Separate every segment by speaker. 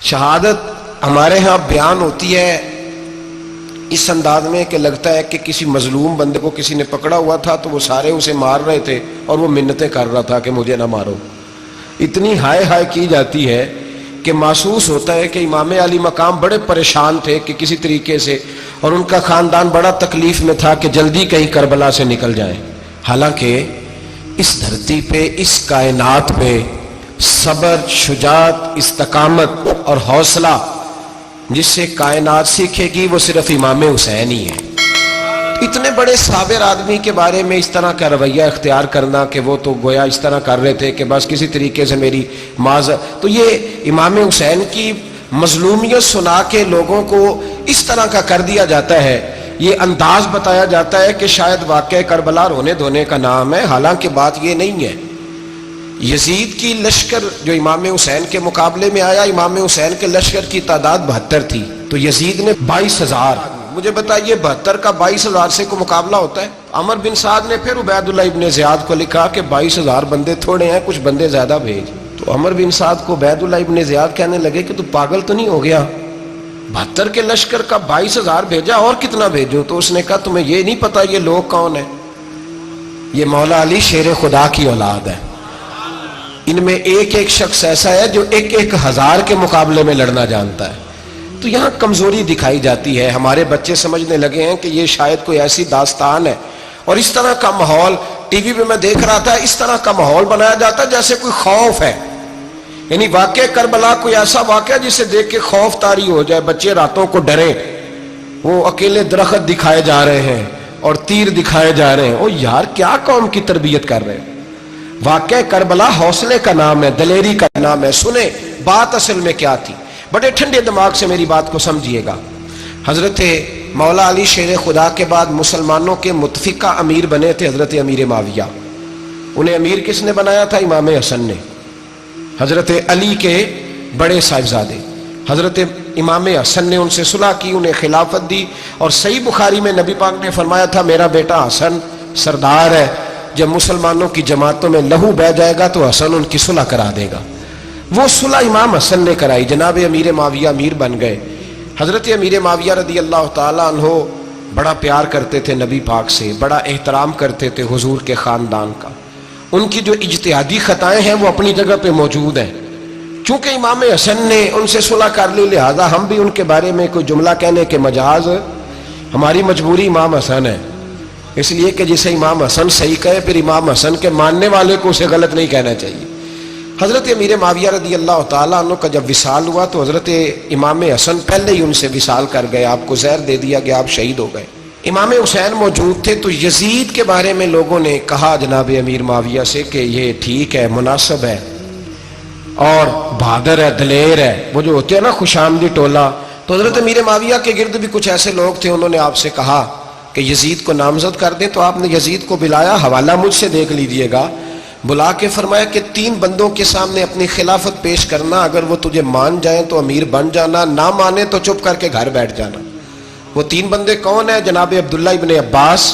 Speaker 1: شہادت ہمارے ہاں بیان ہوتی ہے اس انداز میں کہ لگتا ہے کہ کسی مظلوم بندے کو کسی نے پکڑا ہوا تھا تو وہ سارے اسے مار رہے تھے اور وہ منتیں کر رہا تھا کہ مجھے نہ مارو. اتنی ہائے ہائے کی جاتی ہے کہ محسوس ہوتا ہے کہ امام علی مقام بڑے پریشان تھے کہ کسی طریقے سے، اور ان کا خاندان بڑا تکلیف میں تھا کہ جلدی کہیں کربلا سے نکل جائیں. حالانکہ اس دھرتی پہ، اس کائنات پہ صبر، شجاعت، استقامت اور حوصلہ جس سے کائنات سیکھے گی وہ صرف امام حسین ہی ہے. اتنے بڑے صابر آدمی کے بارے میں اس طرح کا رویہ اختیار کرنا کہ وہ تو گویا اس طرح کر رہے تھے کہ بس کسی طریقے سے میری تو یہ امام حسین کی مظلومیت سنا کے لوگوں کو اس طرح کا کر دیا جاتا ہے. یہ انداز بتایا جاتا ہے کہ شاید واقعہ کربلا رونے دھونے کا نام ہے، حالانکہ بات یہ نہیں ہے. یزید کی لشکر جو امام حسین کے مقابلے میں آیا، امام حسین کے لشکر کی تعداد 72 تھی تو یزید نے 22,000. مجھے بتائیے 72 کا 22,000 سے کو مقابلہ ہوتا ہے؟ عمر بن سعد نے پھر عبید اللہ ابن زیاد کو لکھا کہ 22,000 بندے تھوڑے ہیں، کچھ بندے زیادہ بھیج. تو عمر بن سعد کو عبید اللہ ابن زیاد کہنے لگے کہ تو پاگل تو نہیں ہو گیا، 72 کے لشکر کا 22,000 بھیجا، اور کتنا بھیجوں؟ تو اس نے کہا تمہیں یہ نہیں پتا یہ لوگ کون ہیں؟ یہ مولا علی شیر خدا کی اولاد ہے. ان میں ایک ایک شخص ایسا ہے جو 1,000 کے مقابلے میں لڑنا جانتا ہے. تو یہاں کمزوری دکھائی جاتی ہے. ہمارے بچے سمجھنے لگے ہیں کہ یہ شاید کوئی ایسی داستان ہے، اور اس طرح کا ماحول ٹی وی پہ میں دیکھ رہا تھا، اس طرح کا ماحول بنایا جاتا ہے جیسے کوئی خوف ہے. یعنی واقعہ کربلا کوئی ایسا واقعہ جسے دیکھ کے خوف طاری ہو جائے، بچے راتوں کو ڈریں. وہ اکیلے درخت دکھائے جا رہے ہیں اور تیر دکھائے جا رہے ہیں. او یار، کیا قوم کی تربیت کر رہے ہیں؟ واقعہ کربلا حوصلے کا نام ہے، دلیری کا نام ہے. سنیں بات اصل میں کیا تھی، بڑے ٹھنڈے دماغ سے میری بات کو سمجھیے گا. حضرت مولا علی شیر خدا کے بعد مسلمانوں کے متفقہ امیر بنے تھے حضرت امیر معاویہ. انہیں امیر کس نے بنایا تھا؟ امام حسن نے، حضرت علی کے بڑے صاحبزادے. حضرت امام حسن نے ان سے صلح کی، انہیں خلافت دی، اور صحیح بخاری میں نبی پاک نے فرمایا تھا میرا بیٹا حسن سردار ہے، جب مسلمانوں کی جماعتوں میں لہو بہ جائے گا تو حسن ان کی صلح کرا دے گا. وہ صلح امام حسن نے کرائی، جناب امیر معاویہ امیر بن گئے. حضرت امیر معاویہ رضی اللہ تعالیٰ عنہ بڑا پیار کرتے تھے نبی پاک سے، بڑا احترام کرتے تھے حضور کے خاندان کا. ان کی جو اجتہادی خطائیں ہیں وہ اپنی جگہ پہ موجود ہیں. چونکہ امام حسن نے ان سے صلح کر لی، لہذا ہم بھی ان کے بارے میں کوئی جملہ کہنے کے مجاز، ہماری مجبوری امام حسن ہے. اس لیے کہ جسے امام حسن صحیح کہے پھر امام حسن کے ماننے والے کو اسے غلط نہیں کہنا چاہیے. حضرت امیر معاویہ رضی اللہ تعالیٰ عنہ کا جب وصال ہوا تو حضرت امام حسن پہلے ہی ان سے وصال کر گئے، آپ کو زہر دے دیا کہ آپ شہید ہو گئے. امام حسین موجود تھے تو یزید کے بارے میں لوگوں نے کہا جناب امیر معاویہ سے کہ یہ ٹھیک ہے، مناسب ہے اور بہادر ہے، دلیر ہے، وہ جو ہوتے ہیں نا خوش آمدی ٹولہ. تو حضرت امیر معاویہ کے گرد بھی کچھ ایسے لوگ تھے، انہوں نے آپ سے کہا کہ یزید کو نامزد کر دیں. تو آپ نے یزید کو بلایا، حوالہ مجھ سے دیکھ لیجئے گا. بلا کے فرمایا کہ 3 بندوں کے سامنے اپنی خلافت پیش کرنا، اگر وہ تجھے مان جائیں تو امیر بن جانا، نہ مانے تو چپ کر کے گھر بیٹھ جانا. وہ 3 بندے کون ہیں؟ جناب عبداللہ ابن عباس،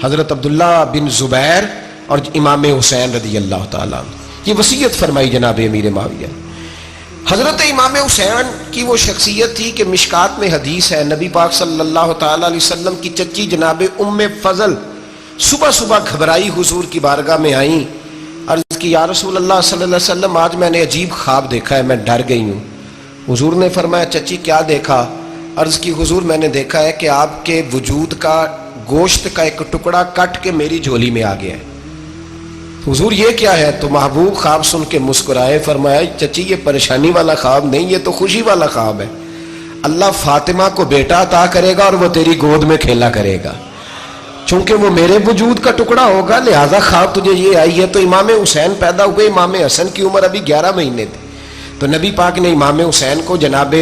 Speaker 1: حضرت عبداللہ بن زبیر اور امام حسین رضی اللہ تعالیٰ عنہ. یہ وصیت فرمائی جناب امیر معاویہ. حضرت امام حسین کی وہ شخصیت تھی کہ مشکات میں حدیث ہے، نبی پاک صلی اللہ تعالیٰ علیہ وسلم کی چچی جناب ام فضل صبح صبح گھبرائی حضور کی بارگاہ میں آئیں، عرض کی یا رسول اللہ صلی اللہ علیہ وسلم آج میں نے عجیب خواب دیکھا ہے، میں ڈر گئی ہوں. حضور نے فرمایا چچی کیا دیکھا؟ عرض کی حضور میں نے دیکھا ہے کہ آپ کے وجود کا گوشت کا ایک ٹکڑا کٹ کے میری جھولی میں آ گیا ہے. حضور یہ کیا ہے؟ تو محبوب خواب سن کے مسکرائے، فرمایا چچی یہ پریشانی والا خواب نہیں، یہ تو خوشی والا خواب ہے. اللہ فاطمہ کو بیٹا عطا کرے گا اور وہ تیری گود میں کھیلا کرے گا. چونکہ وہ میرے وجود کا ٹکڑا ہوگا لہذا خواب تجھے یہ آئی ہے. تو امام حسین پیدا ہوئے، امام حسن کی عمر ابھی 11 مہینے تھی. تو نبی پاک نے امام حسین کو جناب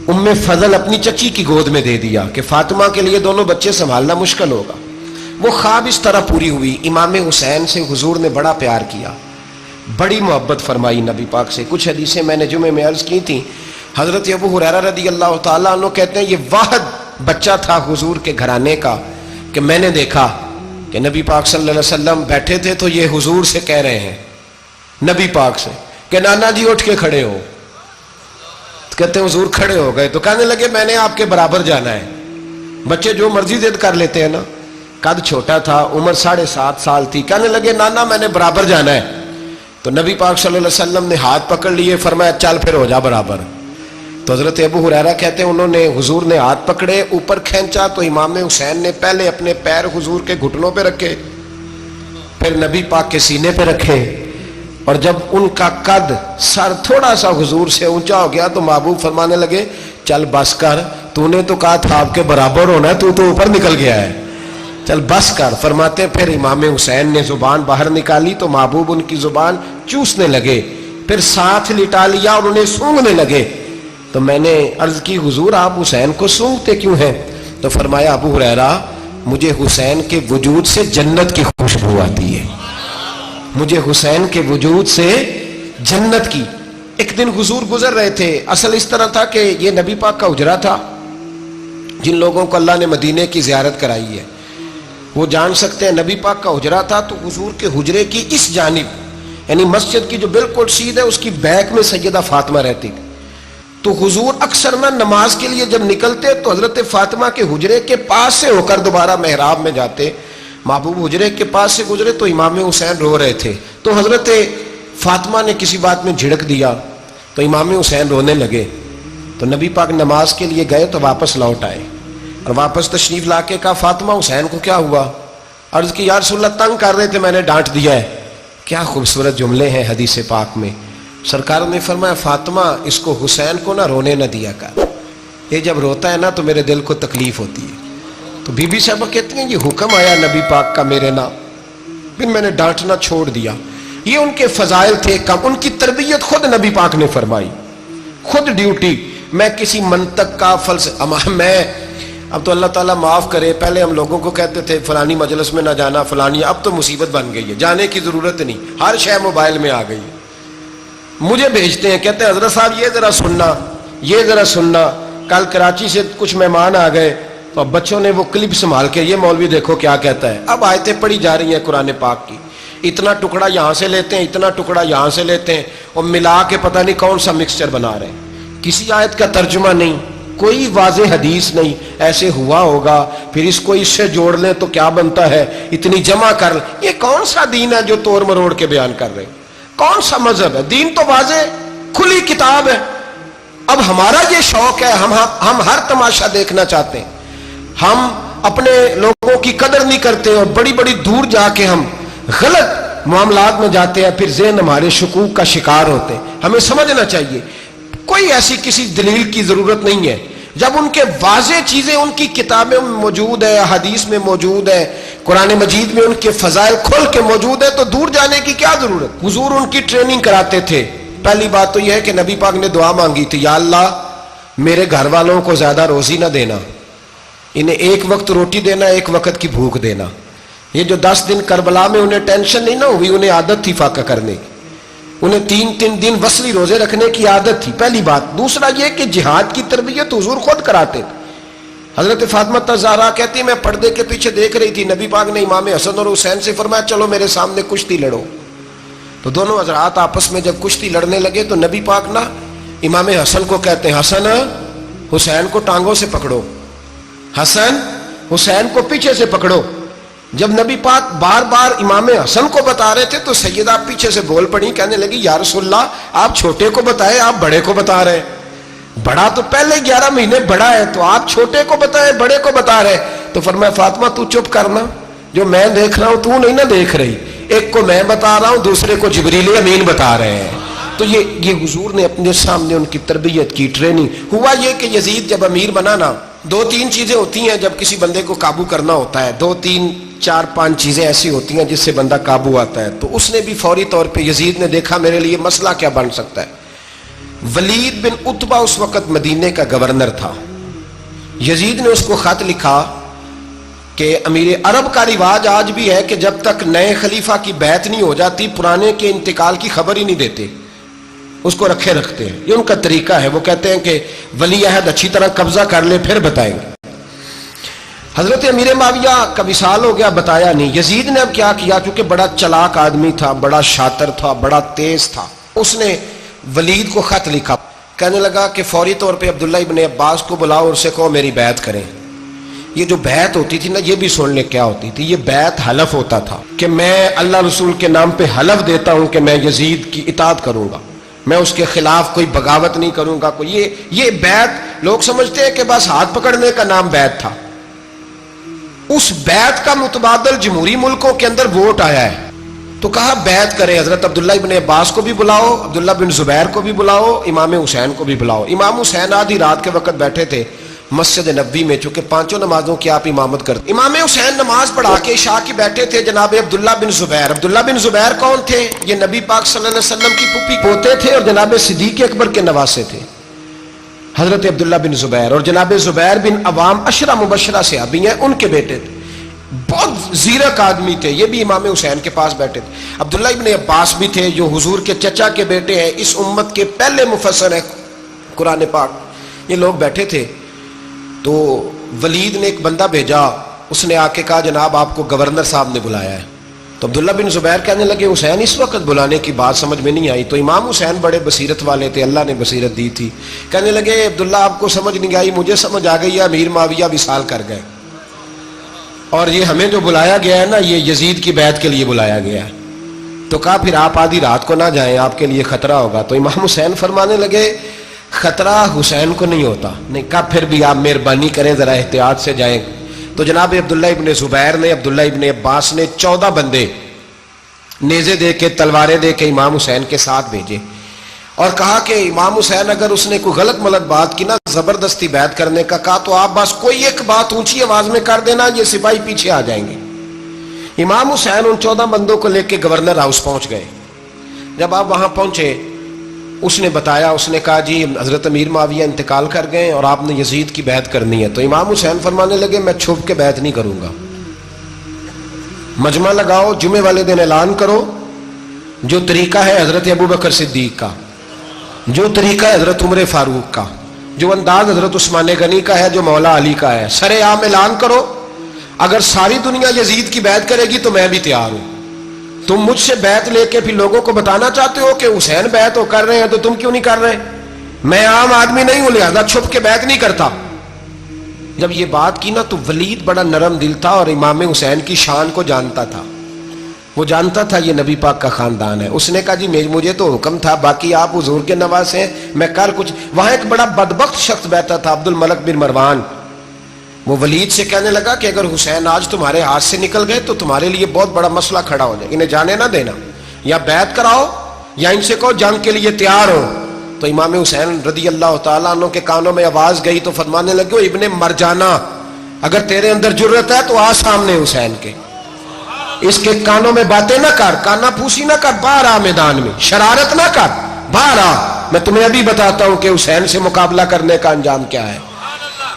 Speaker 1: ام فضل اپنی چچی کی گود میں دے دیا کہ فاطمہ کے لیے دونوں بچے سنبھالنا مشکل ہوگا. وہ خواب اس طرح پوری ہوئی. امام حسین سے حضور نے بڑا پیار کیا، بڑی محبت فرمائی نبی پاک سے. کچھ حدیثیں میں نے جمعے میں عرض کی تھیں. حضرت ابو ہریرہ رضی اللہ تعالیٰ عنہ کہتے ہیں یہ واحد بچہ تھا حضور کے گھرانے کا کہ میں نے دیکھا کہ نبی پاک صلی اللہ علیہ وسلم بیٹھے تھے تو یہ حضور سے کہہ رہے ہیں، نبی پاک سے، کہ نانا جی اٹھ کے کھڑے ہو. کہتے ہیں حضور کھڑے ہو گئے تو کہنے لگے میں نے آپ کے برابر جانا ہے. بچے جو مرضی ضد کر لیتے ہیں نا. قد چھوٹا تھا, عمر 7.5 سال تھی. کہنے لگے نانا میں نے برابر جانا ہے. تو نبی پاک صلی اللہ علیہ وسلم نے ہاتھ پکڑ لیے, فرمایا چل پھر ہو جا برابر. تو حضرت ابو ہریرہ کہتے ہیں انہوں نے حضور نے ہاتھ پکڑے, اوپر کھینچا تو امام حسین نے پہلے اپنے پیر حضور کے گھٹنوں پہ رکھے, پھر نبی پاک کے سینے پہ رکھے, اور جب ان کا قد سر تھوڑا سا حضور سے اونچا ہو گیا تو محبوب فرمانے لگے چل بس کر, تو نے تو کہا تھا آپ کے برابر ہونا ہے, تو اوپر نکل گیا ہے, چل بس کر. فرماتے پھر امام حسین نے زبان باہر نکالی تو محبوب ان کی زبان چوسنے لگے, پھر ساتھ لٹا لیا اور انہیں سونگھنے لگے. تو میں نے عرض کی حضور آپ حسین کو سونگھتے کیوں ہیں؟ تو فرمایا ابو ہریرہ مجھے حسین کے وجود سے جنت کی خوشبو آتی ہے, مجھے حسین کے وجود سے جنت کی. ایک دن حضور گزر رہے تھے, اصل اس طرح تھا کہ یہ نبی پاک کا حجرہ تھا. جن لوگوں کو اللہ نے مدینے کی زیارت کرائی ہے وہ جان سکتے ہیں نبی پاک کا حجرہ تھا. تو حضور کے حجرے کی اس جانب یعنی مسجد کی جو بالکل سیدھ ہے اس کی بیک میں سیدہ فاطمہ رہتی تھی. تو حضور اکثر نہ نماز کے لیے جب نکلتے تو حضرت فاطمہ کے حجرے کے پاس سے ہو کر دوبارہ محراب میں جاتے. محبوب حجرے کے پاس سے گزرے تو امام حسین رو رہے تھے, تو حضرت فاطمہ نے کسی بات میں جھڑک دیا تو امام حسین رونے لگے. تو نبی پاک نماز کے لیے گئے تو واپس لوٹ آئے, اور واپس تشریف لا کے کہا فاطمہ حسین کو کیا ہوا؟ عرض کی یا رسول اللہ تنگ کر رہے تھے میں نے ڈانٹ دیا ہے. کیا خوبصورت جملے ہیں حدیث پاک میں. سرکار نے فرمایا فاطمہ اس کو حسین کو نہ رونے نہ دیا کر, یہ جب روتا ہے نا تو میرے دل کو تکلیف ہوتی ہے. تو بی بی صاحبہ کہتی ہیں یہ حکم آیا نبی پاک کا میرے نام, پھر میں نے ڈانٹنا چھوڑ دیا. یہ ان کے فضائل تھے کم, ان کی تربیت خود نبی پاک نے فرمائی, خود ڈیوٹی. میں کسی منطق کا میں اب تو اللہ تعالیٰ معاف کرے, پہلے ہم لوگوں کو کہتے تھے فلانی مجلس میں نہ جانا فلانی, اب تو مصیبت بن گئی ہے, جانے کی ضرورت نہیں, ہر شے موبائل میں آ گئی. مجھے بھیجتے ہیں کہتے ہیں حضرت صاحب یہ ذرا سننا, یہ ذرا سننا. کل کراچی سے کچھ مہمان آ گئے تو اب بچوں نے وہ کلپ سنبھال کے یہ مولوی دیکھو کیا کہتا ہے. اب آیتیں پڑھی جا رہی ہیں قرآن پاک کی, اتنا ٹکڑا یہاں سے لیتے ہیں اتنا ٹکڑا یہاں سے لیتے ہیں اور ملا کے پتہ نہیں کون سا مکسچر بنا رہے ہیں. کسی آیت کا ترجمہ نہیں, کوئی واضح حدیث نہیں, ایسے ہوا ہوگا پھر اس کو اس سے جوڑ لیں تو کیا بنتا ہے, اتنی جمع کر لیں. یہ کون سا دین ہے جو توڑ مروڑ کے بیان کر رہے ہیں؟ کون سا مذہب ہے؟ دین تو واضح کھلی کتاب ہے. اب ہمارا یہ شوق ہے, ہم ہر تماشا دیکھنا چاہتے ہیں, ہم اپنے لوگوں کی قدر نہیں کرتے اور بڑی بڑی دور جا کے ہم غلط معاملات میں جاتے ہیں, پھر ذہن ہمارے شکوک کا شکار ہوتے ہیں. ہمیں سمجھنا چاہیے کوئی ایسی کسی دلیل کی ضرورت نہیں ہے. جب ان کے واضح چیزیں ان کی کتابیں میں موجود ہے, حدیث میں موجود ہے, قرآن مجید میں ان کے فضائل کھل کے موجود ہے, تو دور جانے کی کیا ضرورت. حضور ان کی ٹریننگ کراتے تھے. پہلی بات تو یہ ہے کہ نبی پاک نے دعا مانگی تھی, یا اللہ میرے گھر والوں کو زیادہ روزی نہ دینا, انہیں ایک وقت روٹی دینا ایک وقت کی بھوک دینا. یہ جو 10 دن کربلا میں انہیں ٹینشن نہیں نہ ہوئی, انہیں عادت تھی فاقہ کرنے کی, انہیں 3 دن وصلی روزے رکھنے کی عادت تھی. پہلی بات. دوسرا یہ کہ جہاد کی تربیت حضور خود کراتے تھے. حضرت فاطمہ زہرا کہتی میں پردے کے پیچھے دیکھ رہی تھی, نبی پاک نے امام حسن اور حسین سے فرمایا چلو میرے سامنے کشتی لڑو. تو دونوں حضرات آپس میں جب کشتی لڑنے لگے تو نبی پاک نا امام حسن کو کہتے ہیں حسن حسین کو ٹانگوں سے پکڑو, حسن حسین کو پیچھے سے پکڑو. جب نبی پاک بار بار امام حسن کو بتا رہے تھے تو سیدہ پیچھے سے بول پڑی, کہنے لگی یا رسول اللہ آپ چھوٹے کو بتائے آپ بڑے کو بتا رہے. بڑا تو پہلے 11 مہینے بڑا ہے, تو آپ چھوٹے کو بتائے بڑے کو بتا رہے. تو فرمایا فاطمہ تو چپ کرنا, جو میں دیکھ رہا ہوں تو نہیں نہ دیکھ رہی, ایک کو میں بتا رہا ہوں دوسرے کو جبریل امین بتا رہے ہیں. تو یہ حضور نے اپنے سامنے ان کی تربیت کی, ٹریننگ. ہوا یہ کہ یزید جب امیر بنا نا, 2-3 چیزیں ہوتی ہیں جب کسی بندے کو قابو کرنا ہوتا ہے, 2-3-4-5 چیزیں ایسی ہوتی ہیں جس سے بندہ قابو آتا ہے. تو اس نے بھی فوری طور پہ یزید نے دیکھا میرے لیے مسئلہ کیا بن سکتا ہے. ولید بن عتبہ اس وقت مدینے کا گورنر تھا. یزید نے اس کو خط لکھا کہ امیر عرب کا رواج آج بھی ہے کہ جب تک نئے خلیفہ کی بیعت نہیں ہو جاتی پرانے کے انتقال کی خبر ہی نہیں دیتے, اس کو رکھے رکھتے ہیں. یہ ان کا طریقہ ہے. وہ کہتے ہیں کہ ولی عہد اچھی طرح قبضہ کر لے پھر بتائیں گے. حضرت امیر معاویہ کا وصال ہو گیا, بتایا نہیں. یزید نے اب کیا کیا, کیونکہ بڑا چلاک آدمی تھا, بڑا شاطر تھا, بڑا تیز تھا, اس نے ولید کو خط لکھا کہنے لگا کہ فوری طور پہ عبداللہ ابن عباس کو بلاؤ اور اسے کہو میری بیعت کریں. یہ جو بیعت ہوتی تھی نا، یہ بھی سن لے کیا ہوتی تھی. یہ بیعت حلف ہوتا تھا کہ میں اللہ رسول کے نام پہ حلف دیتا ہوں کہ میں یزید کی اطاعت کروں گا، میں اس کے خلاف کوئی بغاوت نہیں کروں گا. کوئی یہ بیعت لوگ سمجھتے ہیں کہ بس ہاتھ پکڑنے کا نام بیعت تھا. اس بیعت کا متبادل جمہوری ملکوں کے اندر ووٹ آیا ہے. تو کہا بیعت کرے. حضرت عبداللہ ابن عباس کو بھی بلاؤ، عبداللہ بن زبیر کو بھی بلاؤ، امام حسین کو بھی بلاؤ. امام حسین آدھی رات کے وقت بیٹھے تھے مسجد نبوی میں، چونکہ پانچوں نمازوں کی آپ امامت کرتے. امام حسین نماز پڑھا کے عشاء کی بیٹھے تھے. جناب عبداللہ بن زبیر، عبداللہ بن زبیر کون تھے؟ یہ نبی پاک صلی اللہ علیہ وسلم کی پھوپھی پوتے تھے اور جناب صدیق اکبر کے نواسے تھے حضرت عبداللہ بن زبیر. اور جناب زبیر بن عوام عشرہ مبشرہ صحابی ہیں، ان کے بیٹے تھے. بہت زیرک آدمی تھے. یہ بھی امام حسین کے پاس بیٹھے تھے. عبداللہ ابن عباس بھی تھے جو حضور کے چچا کے بیٹے ہیں، اس امت کے پہلے مفسر ہیں قرآن پاک. یہ لوگ بیٹھے تھے. تو ولید نے ایک بندہ بھیجا، اس نے آ کے کہا جناب آپ کو گورنر صاحب نے بلایا ہے. تو عبداللہ بن زبیر کہنے لگے حسین اس وقت بلانے کی بات سمجھ میں نہیں آئی. تو امام حسین بڑے بصیرت والے تھے، اللہ نے بصیرت دی تھی. کہنے لگے عبداللہ آپ کو سمجھ نہیں آئی، مجھے سمجھ آ گئی ہے، امیر معاویہ وصال کر گئے اور یہ ہمیں جو بلایا گیا ہے نا، یہ یزید کی بیعت کے لیے بلایا گیا ہے. تو کہا پھر آپ آدھی رات کو نہ جائیں، آپ کے لیے خطرہ ہوگا. تو امام حسین فرمانے لگے خطرہ حسین کو نہیں ہوتا. نہیں کہا پھر بھی آپ مہربانی کریں ذرا احتیاط سے جائیں. تو جناب عبداللہ ابن زبیر نے، عبداللہ ابن عباس نے 14 بندے نیزے دے کے، تلواریں دے کے امام حسین کے ساتھ بھیجے اور کہا کہ امام حسین اگر اس نے کوئی غلط ملت بات کی نا، زبردستی بیعت کرنے کا کہا، تو آپ بس کوئی ایک بات اونچی آواز میں کر دینا، یہ سپاہی پیچھے آ جائیں گے. امام حسین ان 14 بندوں کو لے کے گورنر ہاؤس پہنچ گئے. جب آپ وہاں پہنچے اس نے بتایا، اس نے کہا جی حضرت امیر معاویہ انتقال کر گئے اور آپ نے یزید کی بیعت کرنی ہے. تو امام حسین فرمانے لگے میں چھپ کے بیعت نہیں کروں گا. مجمع لگاؤ، جمعے والے دن اعلان کرو. جو طریقہ ہے حضرت ابو بکر صدیق کا، جو طریقہ ہے حضرت عمر فاروق کا، جو انداز حضرت عثمان غنی کا ہے، جو مولا علی کا ہے، سر عام اعلان کرو. اگر ساری دنیا یزید کی بیعت کرے گی تو میں بھی تیار ہوں. تم مجھ سے بیعت لے کے پھر لوگوں کو بتانا چاہتے ہو کہ حسین بیعت کر رہے ہیں تو تم کیوں نہیں کر رہے؟ میں عام آدمی نہیں ہوں، لہذا چھپ کے بیعت نہیں کرتا. جب یہ بات کی نا تو ولید بڑا نرم دل تھا اور امام حسین کی شان کو جانتا تھا. وہ جانتا تھا یہ نبی پاک کا خاندان ہے. اس نے کہا جی مجھے تو حکم تھا، باقی آپ حضور کے نواسے ہیں، میں کر کچھ. وہاں ایک بڑا بدبخت شخص بیٹھا تھا، عبد الملک بن مروان. وہ ولید سے کہنے لگا کہ اگر حسین آج تمہارے ہاتھ سے نکل گئے تو تمہارے لیے بہت بڑا مسئلہ کھڑا ہو جائے. انہیں جانے نہ دینا، یا بیعت کراؤ یا ان سے کہو جنگ کے لیے تیار ہو. تو امام حسین رضی اللہ تعالیٰ عنہ کے کانوں میں آواز گئی تو فرمانے لگے ابن مرجانہ، اگر تیرے اندر جرت ہے تو آ سامنے حسین کے، اس کے کانوں میں باتیں نہ کر، کانا پھوسی نہ کر، باہر آ میدان میں، شرارت نہ کر، باہر آ. میں تمہیں ابھی بتاتا ہوں کہ حسین سے مقابلہ کرنے کا انجام کیا ہے.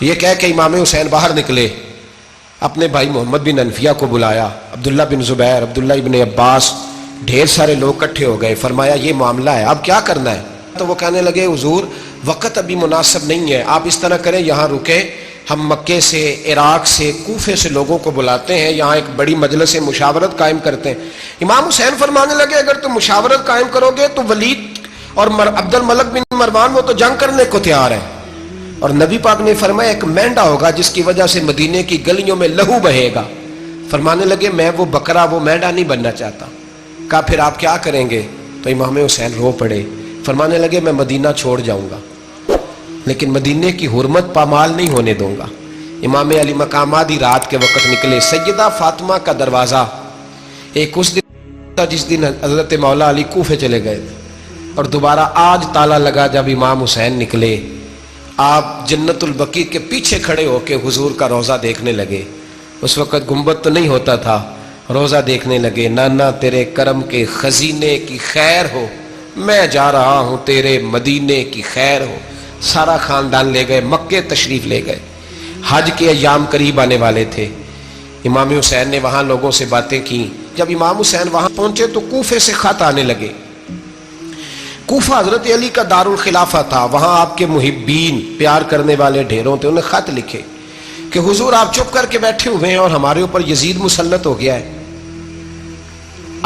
Speaker 1: یہ کہہ کہ امام حسین باہر نکلے، اپنے بھائی محمد بن انفیہ کو بلایا، عبداللہ بن زبیر، عبداللہ ابن عباس، ڈھیر سارے لوگ اکٹھے ہو گئے. فرمایا یہ معاملہ ہے، اب کیا کرنا ہے؟ تو وہ کہنے لگے حضور وقت ابھی مناسب نہیں ہے، آپ اس طرح کریں یہاں رکے، ہم مکے سے، عراق سے، کوفے سے لوگوں کو بلاتے ہیں، یہاں ایک بڑی مجلس مشاورت قائم کرتے ہیں. امام حسین فرمانے لگے اگر تم مشاورت قائم کرو گے تو ولید اور عبد الملک بن مروان وہ تو جنگ کرنے کو تیار ہے، اور نبی پاک نے فرمایا ایک مینڈا ہوگا جس کی وجہ سے مدینے کی گلیوں میں لہو بہے گا. فرمانے لگے میں وہ بکرا، وہ مینڈا نہیں بننا چاہتا. کہا پھر آپ کیا کریں گے؟ تو امام حسین رو پڑے، فرمانے لگے میں مدینہ چھوڑ جاؤں گا لیکن مدینے کی حرمت پامال نہیں ہونے دوں گا. امام علی مقام آدھی رات کے وقت نکلے. سیدہ فاطمہ کا دروازہ ایک اس دن تھا جس دن حضرت مولا علی کوفے چلے گئے اور دوبارہ آج تالا لگا جب امام حسین نکلے. آپ جنت البقیع کے پیچھے کھڑے ہو کے حضور کا روضہ دیکھنے لگے. اس وقت گنبد تو نہیں ہوتا تھا، روضہ دیکھنے لگے. نانا تیرے کرم کے خزینے کی خیر ہو، میں جا رہا ہوں تیرے مدینے کی خیر ہو. سارا خاندان لے گئے، مکے تشریف لے گئے. حج کے ایام قریب آنے والے تھے. امام حسین نے وہاں لوگوں سے باتیں کی. جب امام حسین وہاں پہنچے تو کوفے سے خط آنے لگے. کوفہ حضرت علی کا دارالخلافہ تھا، وہاں آپ کے محبین، پیار کرنے والے ڈھیروں تھے. انہیں خط لکھے کہ حضور آپ چپ کر کے بیٹھے ہوئے ہیں اور ہمارے اوپر یزید مسلط ہو گیا ہے.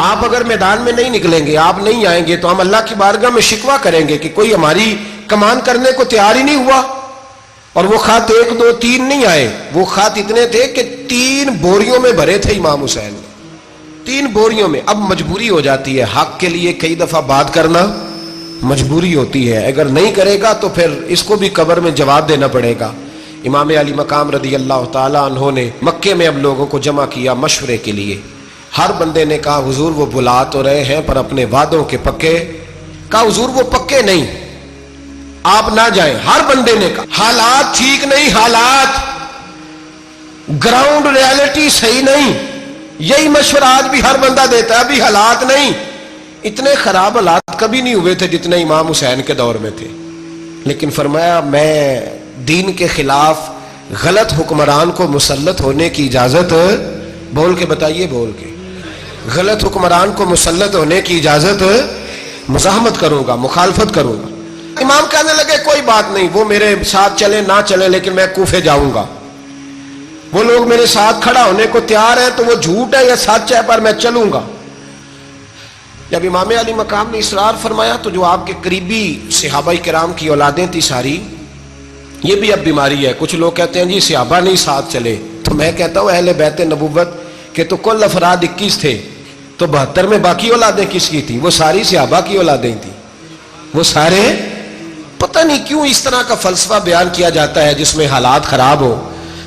Speaker 1: آپ اگر میدان میں نہیں نکلیں گے، آپ نہیں آئیں گے تو ہم اللہ کی بارگاہ میں شکوہ کریں گے کہ کوئی ہماری کمان کرنے کو تیار ہی نہیں ہوا. اور وہ خط 1 2 3 نہیں آئے, وہ خط اتنے تھے کہ 3 بوریوں میں بھرے تھے امام حسین, 3 بوریوں میں. اب مجبوری ہو جاتی ہے, حق کے لیے کئی دفعہ بات کرنا مجبوری ہوتی ہے, اگر نہیں کرے گا تو پھر اس کو بھی قبر میں جواب دینا پڑے گا. امام علی مقام رضی اللہ تعالیٰ عنہ نے مکے میں اب لوگوں کو جمع کیا مشورے کے لیے. ہر بندے نے کہا حضور وہ بلا تو رہے ہیں پر اپنے وعدوں کے پکے. کہا حضور وہ پکے نہیں, آپ نہ جائیں. ہر بندے نے کہا حالات ٹھیک نہیں, حالات گراؤنڈ ریالٹی صحیح نہیں. یہی مشورہ آج بھی ہر بندہ دیتا ہے, ابھی حالات نہیں. اتنے خراب حالات کبھی نہیں ہوئے تھے جتنے امام حسین کے دور میں تھے. لیکن فرمایا میں دین کے خلاف غلط حکمران کو مسلط ہونے کی اجازت, بول کے بتائیے, بول کے, غلط حکمران کو مسلط ہونے کی اجازت, مزاحمت کروں گا, مخالفت کروں گا. امام کہنے لگے کوئی بات نہیں, وہ میرے ساتھ چلے نہ چلے لیکن میں کوفے جاؤں گا. وہ لوگ میرے ساتھ کھڑا ہونے کو تیار ہے تو وہ جھوٹ ہے یا سچ ہے پر میں چلوں گا. جب امام علی مقام نے اصرار فرمایا تو جو آپ کے قریبی صحابہ کرام کی اولادیں تھی ساری, یہ بھی اب بیماری ہے. کچھ لوگ کہتے ہیں جی صحابہ نہیں ساتھ چلے, تو میں کہتا ہوں اہل بیت نبوت کے تو کل افراد 21 تھے, تو 72 میں باقی اولادیں کس کی تھیں؟ وہ ساری صحابہ کی اولادیں تھیں. وہ سارے, پتہ نہیں کیوں اس طرح کا فلسفہ بیان کیا جاتا ہے جس میں حالات خراب ہو.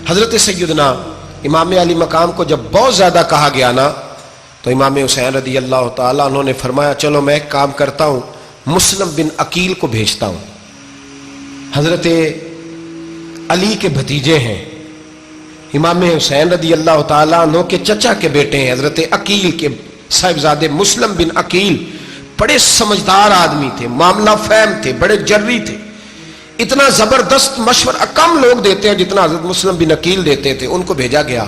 Speaker 1: حضرت سیدنا امام علی مقام کو جب بہت زیادہ کہا گیا نا, تو امام حسین رضی اللہ تعالیٰ انہوں نے فرمایا چلو میں ایک کام کرتا ہوں, مسلم بن عقیل کو بھیجتا ہوں. حضرت علی کے بھتیجے ہیں, امام حسین رضی اللہ تعالیٰ عنہ کے چچا کے بیٹے ہیں, حضرت عقیل کے صاحبزادے مسلم بن عقیل. بڑے سمجھدار آدمی تھے, معاملہ فہم تھے, بڑے جری تھے. اتنا زبردست مشورہ کم لوگ دیتے ہیں جتنا حضرت مسلم بن عقیل دیتے تھے. ان کو بھیجا گیا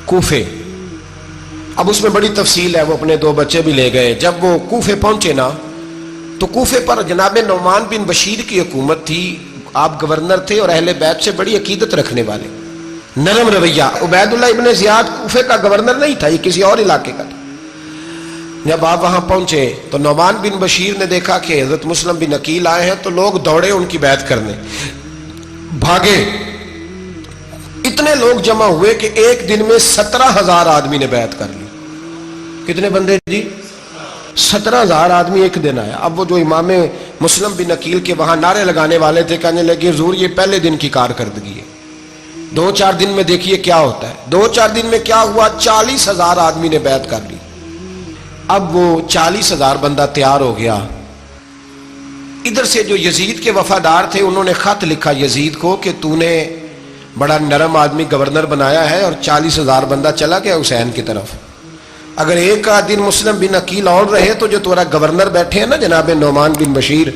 Speaker 1: کوفے. اب اس میں بڑی تفصیل ہے, وہ اپنے 2 بچے بھی لے گئے. جب وہ کوفے پہنچے نا, تو کوفے پر جناب نعمان بن بشیر کی حکومت تھی. آپ گورنر تھے اور اہل بیت سے بڑی عقیدت رکھنے والے, نرم رویہ. عبید اللہ ابن زیاد کوفے کا گورنر نہیں تھا, یہ کسی اور علاقے کا تھا. جب آپ وہاں پہنچے تو نعمان بن بشیر نے دیکھا کہ حضرت مسلم بن عقیل آئے ہیں, تو لوگ دوڑے ان کی بیعت کرنے, بھاگے. اتنے لوگ جمع ہوئے کہ ایک دن میں 17,000 آدمی نے بیعت کر لی. کتنے بندے جی؟ 17,000 آدمی ایک دن آیا. اب وہ جو امام مسلم بن عقیل کے وہاں نعرے لگانے والے تھے کہنے لگے حضور یہ پہلے دن کی کارکردگی ہے, 2-4 دن میں دیکھیے کیا ہوتا ہے. 2-4 دن میں کیا ہوا, 40,000 آدمی نے بیعت کر لی. اب وہ 40,000 بندہ تیار ہو گیا. ادھر سے جو یزید کے وفادار تھے انہوں نے خط لکھا یزید کو کہ تو نے بڑا نرم آدمی گورنر بنایا ہے اور 40,000 بندہ چلا گیا حسین کی طرف. اگر ایک دن مسلم بن عقیل اور رہے تو جو تمہارا گورنر بیٹھے ہیں نا جناب نعمان بن بشیر,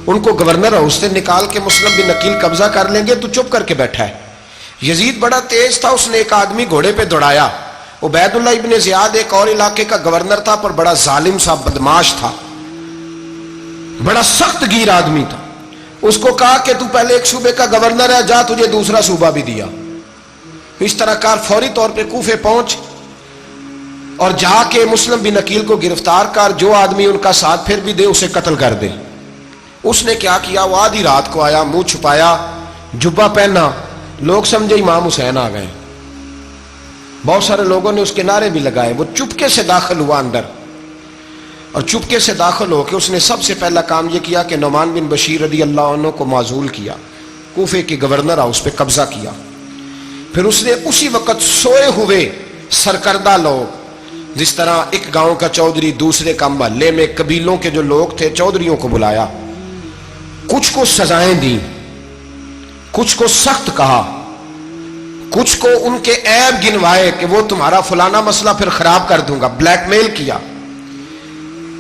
Speaker 1: ان کو گورنر ہاؤس سے نکال کے مسلم بن عقیل قبضہ کر لیں گے. تو چپ کر کے بیٹھا ہے. یزید بڑا تیز تھا, اس نے ایک آدمی گھوڑے پہ دوڑایا. عبید اللہ ابن زیاد ایک اور علاقے کا گورنر تھا پر بڑا ظالم سا بدماش تھا, بڑا سخت گیر آدمی تھا. اس کو کہا کہ تو پہلے ایک صوبے کا گورنر ہے, جا تجھے دوسرا صوبہ بھی دیا. اس طرح کار فوری طور پہ کوفے پہنچ اور جا کے مسلم بن عقیل کو گرفتار کر, جو آدمی ان کا ساتھ پھر بھی دے اسے قتل کر دے. اس نے کیا کیا, وہ آدھی رات کو آیا, منہ چھپایا, جبہ پہنا, لوگ سمجھے امام حسین آ گئے. بہت سارے لوگوں نے اس کے نعرے بھی لگائے. وہ چپکے سے داخل ہوا اندر, اور چپکے سے داخل ہو کے اس نے سب سے پہلا کام یہ کیا کہ نعمان بن بشیر رضی اللہ عنہ کو معزول کیا, کوفے کے گورنر ہاؤس پہ قبضہ کیا. پھر اس نے اسی وقت سوئے ہوئے سرکردہ لوگ, جس طرح ایک گاؤں کا چودھری دوسرے کا محلے میں قبیلوں کے جو لوگ تھے چودھریوں کو بلایا, کچھ کو سزائیں دیں, کچھ کو سخت کہا, کچھ کو ان کے عیب گنوائے کہ وہ تمہارا فلانا مسئلہ پھر خراب کر دوں گا, بلیک میل کیا.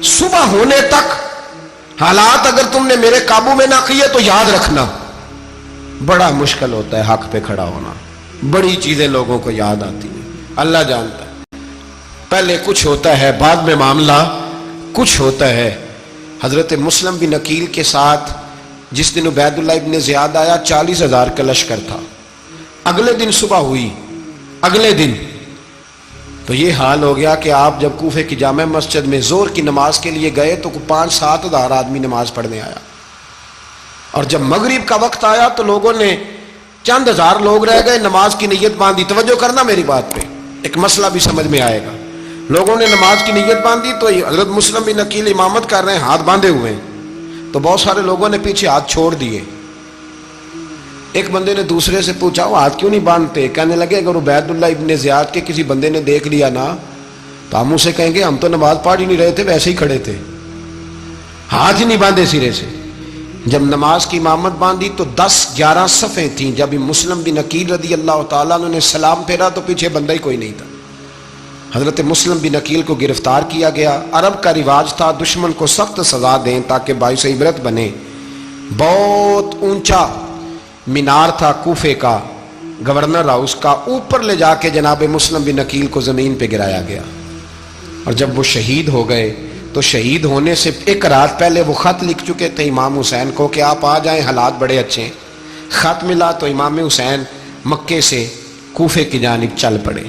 Speaker 1: صبح ہونے تک حالات اگر تم نے میرے قابو میں نہ کیے تو یاد رکھنا بڑا مشکل ہوتا ہے حق پہ کھڑا ہونا. بڑی چیزیں لوگوں کو یاد آتی ہیں, اللہ جانتا ہے. پہلے کچھ ہوتا ہے, بعد میں معاملہ کچھ ہوتا ہے. حضرت مسلم بن عقیل کے ساتھ جس دن عبید اللہ ابن زیاد آیا 40,000 کا لشکر تھا. اگلے دن صبح ہوئی, اگلے دن تو یہ حال ہو گیا کہ آپ جب کوفے کی جامع مسجد میں زور کی نماز کے لیے گئے تو 5-7 ہزار آدمی نماز پڑھنے آیا. اور جب مغرب کا وقت آیا تو لوگوں نے چند ہزار لوگ رہ گئے, نماز کی نیت باندھی. توجہ کرنا میری بات پہ, ایک مسئلہ بھی سمجھ میں آئے گا. لوگوں نے نماز کی نیت باندھی تو حضرت مسلم بن عقیل امامت کر رہے ہیں, ہاتھ باندھے ہوئے ہیں. تو بہت سارے لوگوں نے پیچھے ہاتھ چھوڑ دیے. ایک بندے نے دوسرے سے پوچھا وہ ہاتھ کیوں نہیں باندھتے؟ کہنے لگے اگر عبید اللہ ابن زیاد کے کسی بندے نے دیکھ لیا نا تو ہم اسے کہیں گے ہم تو نماز پڑھ ہی نہیں رہے تھے, ویسے ہی کھڑے تھے, ہاتھ ہی نہیں باندھے سرے سے. جب نماز کی امامت باندھی تو 10-11 صفیں تھیں. جب مسلم بن عقیل رضی اللہ تعالیٰ عنہ نے سلام پھیرا تو پیچھے بندہ ہی کوئی نہیں تھا. حضرت مسلم بن عقیل کو گرفتار کیا گیا. عرب کا رواج تھا دشمن کو سخت سزا دیں تاکہ باعث عبرت بنے. بہت اونچا مینار تھا کوفے کا, گورنر ہاؤس کا, اوپر لے جا کے جناب مسلم بن عقیل کو زمین پہ گرایا گیا. اور جب وہ شہید ہو گئے تو شہید ہونے سے ایک رات پہلے وہ خط لکھ چکے تھے امام حسین کو کہ آپ آ جائیں, حالات بڑے اچھے ہیں. خط ملا تو امام حسین مکے سے کوفے کی جانب چل پڑے.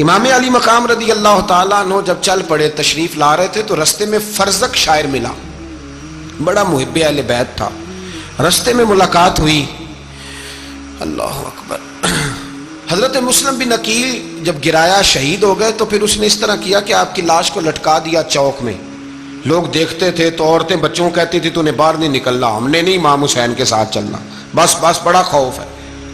Speaker 1: امام علی مقام رضی اللہ تعالیٰ عنہ جب چل پڑے تشریف لا رہے تھے تو رستے میں فرزق شاعر ملا, بڑا محب اہل بیت تھا. رستے میں ملاقات ہوئی, اللہ اکبر. حضرت مسلم بن عقیل جب گرایا شہید ہو گئے تو پھر اس نے اس طرح کیا کہ آپ کی لاش کو لٹکا دیا چوک میں. لوگ دیکھتے تھے تو عورتیں بچوں کہتی تھی تو نے باہر نہیں نکلنا, ہم نے نہیں امام حسین کے ساتھ چلنا, بس بڑا خوف ہے,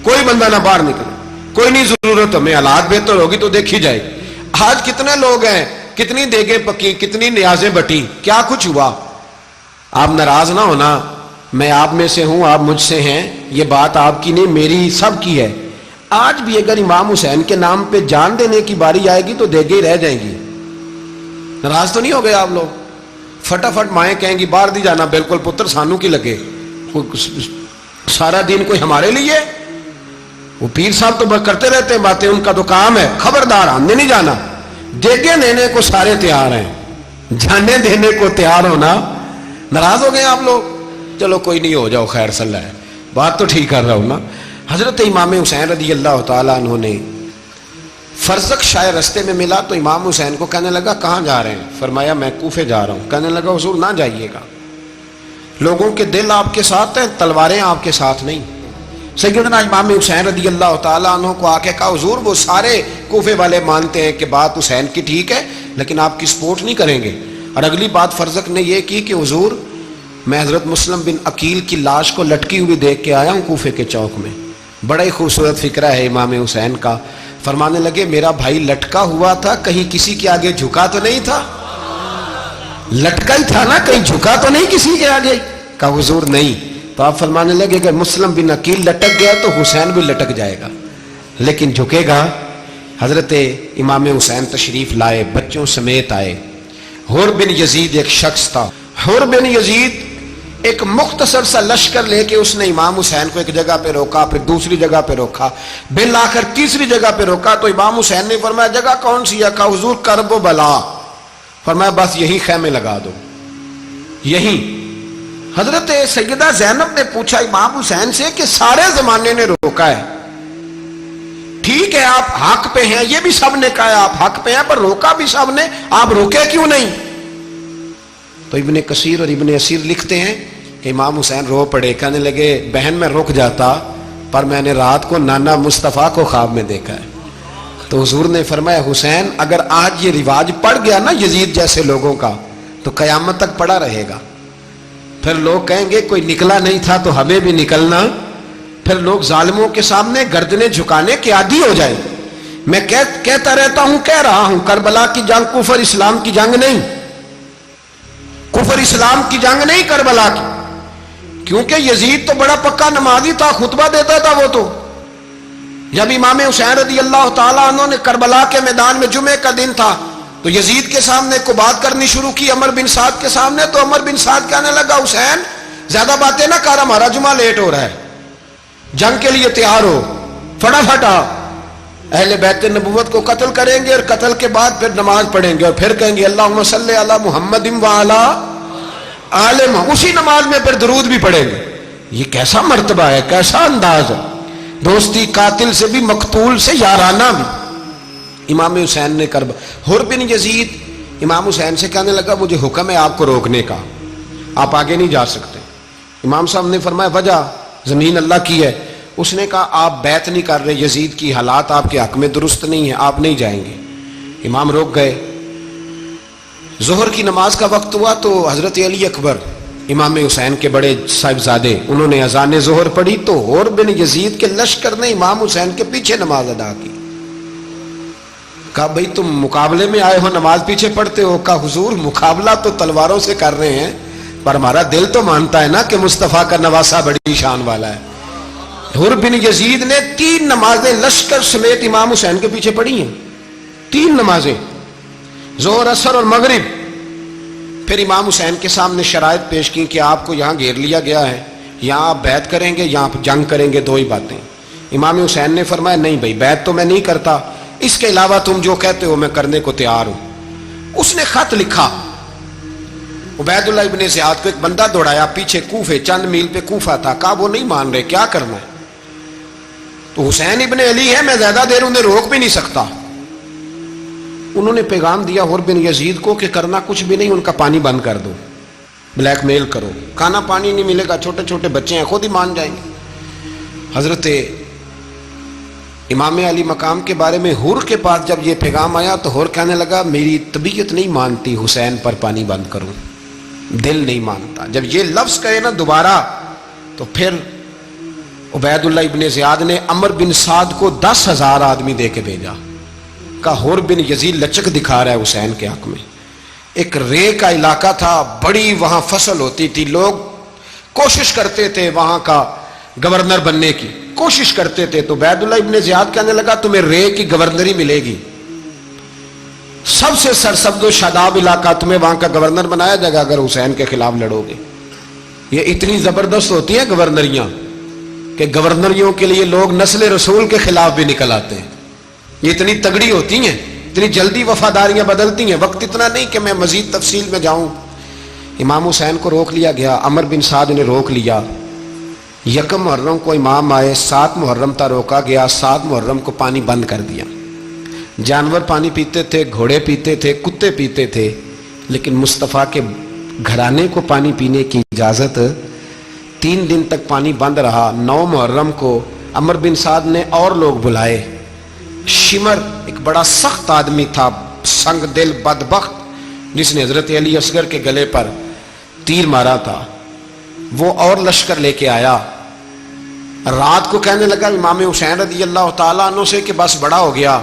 Speaker 1: کوئی بندہ نہ باہر نکلے, کوئی نہیں ضرورت, ہمیں حالات بہتر ہوگی تو دیکھی جائے گی. آج کتنے لوگ ہیں, کتنی دیگیں پکی, کتنی نیازیں بٹی, کیا کچھ ہوا. آپ ناراض نہ ہونا, میں آپ میں سے ہوں, آپ مجھ سے ہیں, یہ بات آپ کی نہیں میری سب کی ہے. آج بھی اگر امام حسین کے نام پہ جان دینے کی باری آئے گی تو دیگیں رہ جائیں گی. ناراض تو نہیں ہو گئے آپ لوگ؟ فٹافٹ مائیں کہیں گی باہر دی جانا, بالکل پتر سانو کی لگے, سارا دن کوئی ہمارے لیے. وہ پیر صاحب تو کرتے رہتے ہیں باتیں, ان کا تو کام ہے, خبردار ہم نے نہیں جانا. دیگیں دینے کو سارے تیار ہیں, جانے دینے کو تیار ہونا. ناراض ہو گئے آپ لوگ؟ چلو کوئی نہیں, ہو جاؤ, خیر صلی اللہ ہے, بات تو ٹھیک کر رہا ہوں نا. حضرت امام حسین رضی اللہ تعالیٰ عنہ نے فرزق شاعر رستے میں ملا تو امام حسین کو کہنے لگا کہاں جا رہے ہیں؟ فرمایا میں کوفے جا رہا ہوں. کہنے لگا حضور نہ جائیے گا, لوگوں کے دل آپ کے ساتھ ہیں, تلواریں آپ کے ساتھ نہیں. سیدنا امام حسین رضی اللہ تعالیٰ عنہ کو آ کے کہا حضور وہ سارے کوفے والے مانتے ہیں کہ بات حسین کی ٹھیک ہے لیکن آپ کی سپورٹ نہیں کریں گے. اور اگلی بات فرزق نے یہ کی کہ حضور میں حضرت مسلم بن عقیل کی لاش کو لٹکی ہوئی دیکھ کے آیا ہوں کوفے کے چوک میں. بڑا ہی خوبصورت فکرہ ہے امام حسین کا. فرمانے لگے میرا بھائی لٹکا ہوا تھا, کہیں کسی کے آگے جھکا تو نہیں تھا؟ لٹکا ہی تھا نا, کہیں جھکا تو نہیں کسی کے آگے؟ کہا حضور نہیں. تو آپ فرمانے لگے اگر مسلم بن عقیل لٹک گیا تو حسین بھی لٹک جائے گا, لیکن جھکے گا. حضرت امام حسین تشریف لائے, بچوں سمیت آئے. حر بن یزید ایک شخص تھا. حر بن یزید ایک مختصر سا لشکر لے کے اس نے امام حسین کو ایک جگہ پہ روکا, پھر دوسری جگہ پہ روکا, بالآخر تیسری جگہ پہ روکا. تو امام حسین نے فرمایا جگہ کون سی ہے؟ کہا حضور کرب و بلا. فرمایا بس یہی خیمے لگا دو, یہی. حضرت سیدہ زینب نے پوچھا امام حسین سے کہ سارے زمانے نے روکا ہے, ٹھیک ہے آپ حق پہ ہیں, یہ بھی سب نے کہا آپ حق پہ ہیں, پر روکا بھی سب نے, آپ روکے کیوں نہیں؟ تو ابن کثیر اور ابن اسیر لکھتے ہیں کہ امام حسین رو پڑے, کہنے لگے بہن میں رک جاتا پر میں نے رات کو نانا مصطفیٰ کو خواب میں دیکھا ہے. تو حضور نے فرمایا حسین اگر آج یہ رواج پڑ گیا نا یزید جیسے لوگوں کا تو قیامت تک پڑا رہے گا. پھر لوگ کہیں گے کوئی نکلا نہیں تھا تو ہمیں بھی نکلنا. پھر لوگ ظالموں کے سامنے گردنیں جھکانے کے عادی ہو جائیں. میں کہتا رہتا ہوں, کہہ رہا ہوں, کربلا کی جنگ کفر اسلام کی جنگ نہیں, کفر اسلام کی جنگ نہیں کربلا کی. کیونکہ یزید تو بڑا پکا نمازی تھا, خطبہ دیتا تھا وہ تو. جب امام حسین رضی اللہ تعالیٰ عنہ نے کربلا کے میدان میں جمعے کا دن تھا تو یزید کے سامنے کو بات کرنی شروع کی, عمر بن سعد کے سامنے. تو عمر بن سعد کہنے لگا حسین زیادہ باتیں نہ کر, ہمارا جمعہ لیٹ ہو رہا ہے, جنگ کے لیے تیار ہو, فٹافٹ آ. اہل بیت نبوت کو قتل کریں گے اور قتل کے بعد پھر نماز پڑھیں گے اور پھر کہیں گے اللہم صلی علی محمد وعلی آل محمد, اسی نماز میں پھر درود بھی پڑھیں گے. یہ کیسا مرتبہ ہے, کیسا انداز ہے, دوستی قاتل سے بھی مقتول سے یارانہ بھی. امام حسین نے حر بن یزید امام حسین سے کہنے لگا مجھے حکم ہے آپ کو روکنے کا, آپ آگے نہیں جا سکتے. امام صاحب نے فرمایا وجہ زمین اللہ کی ہے. اس نے کہا آپ بیعت نہیں کر رہے, یزید کی حالات آپ کے حق میں درست نہیں ہیں, آپ نہیں جائیں گے. امام روک گئے. ظہر کی نماز کا وقت ہوا تو حضرت علی اکبر امام حسین کے بڑے صاحبزادے, انہوں نے اذان ظہر پڑھی تو حور بن یزید کے لشکر نے امام حسین کے پیچھے نماز ادا کی. کہا بھئی تم مقابلے میں آئے ہو, نماز پیچھے پڑھتے ہو؟ کہا حضور مقابلہ تو تلواروں سے کر رہے ہیں, پر ہمارا دل تو مانتا ہے نا کہ مصطفیٰ کا نواسہ بڑی شان والا ہے. حور بن یزید نے 3 نمازیں لشکر سمیت امام حسین کے پیچھے پڑھی ہیں, 3 نمازیں, ظہر اثر اور مغرب. پھر امام حسین کے سامنے شرائط پیش کی کہ آپ کو یہاں گھیر لیا گیا ہے, یہاں آپ بیعت کریں گے, یہاں آپ جنگ کریں گے, 2 ہی باتیں. امام حسین نے فرمایا نہیں بھائی بیعت تو میں نہیں کرتا, اس کے علاوہ تم جو کہتے ہو میں کرنے کو تیار ہوں. اس نے خط لکھا, عبید اللہ ابن زیاد کو ایک بندہ دوڑایا پیچھے کوفے, چند میل پہ کوفہ تھا. کہا وہ نہیں مان رہے, کیا کرنا ہے؟ تو حسین ابن علی ہے, میں زیادہ دیر انہیں روک بھی نہیں سکتا. انہوں نے پیغام دیا حور بن یزید کو کہ کرنا کچھ بھی نہیں, ان کا پانی بند کر دو, بلیک میل کرو, کھانا پانی نہیں ملے گا, چھوٹے چھوٹے بچے ہیں, خود ہی مان جائیں گے. حضرت امام علی مقام کے بارے میں حور کے پاس جب یہ پیغام آیا تو حور کہنے لگا میری طبیعت نہیں مانتی حسین پر پانی بند کروں, دل نہیں مانتا. جب یہ لفظ کہے نا دوبارہ تو پھر عبید اللہ ابن زیاد نے عمر بن سعد کو 10,000 آدمی دے کے بھیجا. کہا حور بن یزید لچک دکھا رہا ہے حسین کے حق میں. ایک رے کا علاقہ تھا, بڑی وہاں فصل ہوتی تھی, لوگ کوشش کرتے تھے وہاں کا گورنر بننے کی, کوشش کرتے تھے. تو عبید اللہ ابن زیاد کہنے لگا تمہیں رے کی گورنری ملے گی, سب سے سرسبز و شاداب علاقہ, تمہیں وہاں کا گورنر بنایا جائے گا اگر حسین کے خلاف لڑو گے. یہ اتنی زبردست ہوتی ہیں گورنریاں کہ گورنریوں کے لیے لوگ نسل رسول کے خلاف بھی نکل آتے ہیں. یہ اتنی تگڑی ہوتی ہیں, اتنی جلدی وفاداریاں بدلتی ہیں. وقت اتنا نہیں کہ میں مزید تفصیل میں جاؤں. امام حسین کو روک لیا گیا, عمر بن سعد نے روک لیا. 1 محرم کو امام آئے, 7 محرم تا روکا گیا, 7 محرم کو پانی بند کر دیا. جانور پانی پیتے تھے, گھوڑے پیتے تھے, کتے پیتے تھے, لیکن مصطفیٰ کے گھرانے کو پانی پینے کی اجازت. 3 دن تک پانی بند رہا. 9 محرم کو عمر بن سعد نے اور لوگ بلائے. شمر ایک بڑا سخت آدمی تھا, سنگ دل بدبخت, جس نے حضرت علی اصغر کے گلے پر تیر مارا تھا, وہ اور لشکر لے کے آیا. رات کو کہنے لگا امام حسین رضی اللہ تعالیٰ عنہ سے کہ بس بڑا ہو گیا,